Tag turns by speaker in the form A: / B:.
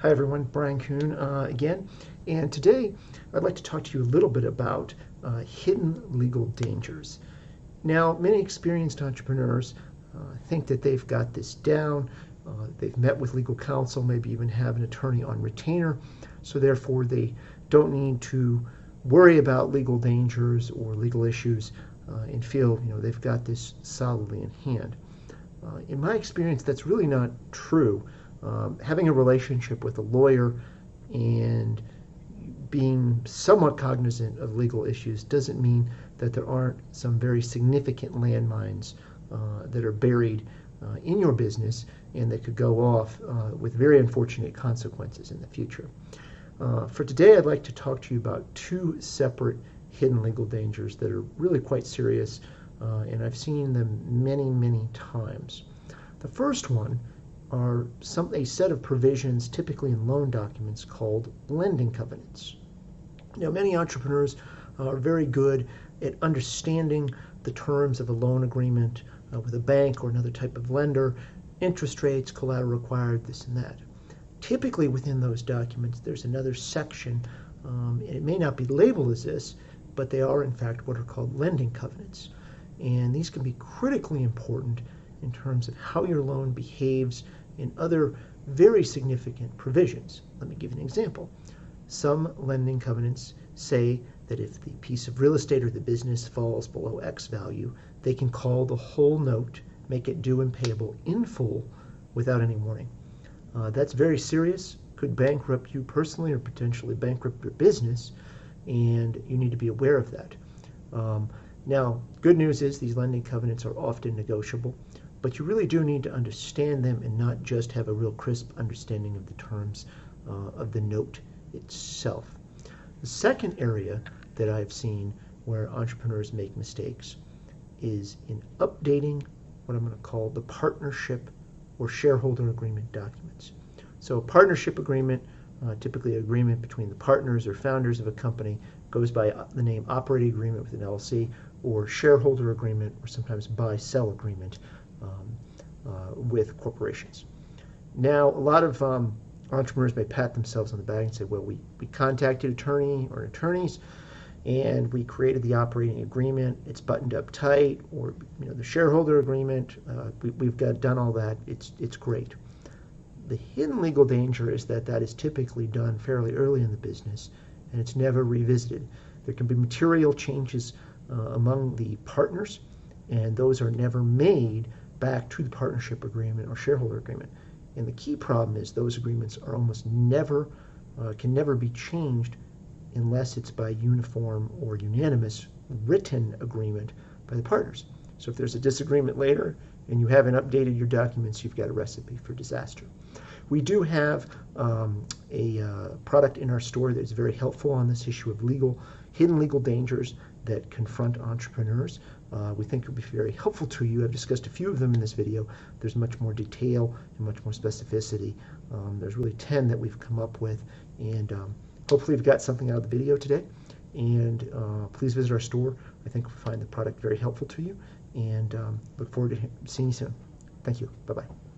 A: Hi everyone, Brian Kuhn again, and today I'd like to talk to you a little bit about hidden legal dangers. Now, many experienced entrepreneurs think that they've got this down. They've met with legal counsel, maybe even have an attorney on retainer, so therefore they don't need to worry about legal dangers or legal issues and feel they've got this solidly in hand. In my experience, that's really not true. Having a relationship with a lawyer and being somewhat cognizant of legal issues doesn't mean that there aren't some very significant landmines that are buried in your business and that could go off with very unfortunate consequences in the future. For today, I'd like to talk to you about two separate hidden legal dangers that are really quite serious, and I've seen them many, many times. The first one are a set of provisions typically in loan documents called lending covenants. Now, many entrepreneurs are very good at understanding the terms of a loan agreement with a bank or another type of lender, interest rates, collateral required, this and that. Typically within those documents, there's another section, and it may not be labeled as this, but they are in fact what are called lending covenants. And these can be critically important in terms of how your loan behaves in other very significant provisions. Let me give you an example. Some lending covenants say that if the piece of real estate or the business falls below X value, they can call the whole note, make it due and payable in full without any warning. That's very serious, could bankrupt you personally or potentially bankrupt your business, and you need to be aware of that. Now, good news is these lending covenants are often negotiable, but you really do need to understand them and not just have a real crisp understanding of the terms of the note itself. The second area that I've seen where entrepreneurs make mistakes is in updating what I'm going to call the partnership or shareholder agreement documents. So a partnership agreement, typically an agreement between the partners or founders of a company, goes by the name operating agreement with an LLC, or shareholder agreement, or sometimes buy-sell agreement with corporations. Now, a lot of entrepreneurs may pat themselves on the back and say, well, we contacted an attorney or attorneys and we created the operating agreement, it's buttoned up tight, or the shareholder agreement, we've done all that, it's great. The hidden legal danger is that is typically done fairly early in the business and it's never revisited. There can be material changes among the partners, and those are never made back to the partnership agreement or shareholder agreement. And the key problem is those agreements are almost never, can never be changed unless it's by uniform or unanimous written agreement by the partners. So if there's a disagreement later and you haven't updated your documents, you've got a recipe for disaster. We do have a product in our store that's very helpful on this issue of hidden legal dangers that confront entrepreneurs. We think it will be very helpful to you. I've discussed a few of them in this video. There's much more detail and much more specificity. There's really 10 that we've come up with, and hopefully you've got something out of the video today. And please visit our store. I think you'll find the product very helpful to you, and look forward to seeing you soon. Thank you. Bye-bye.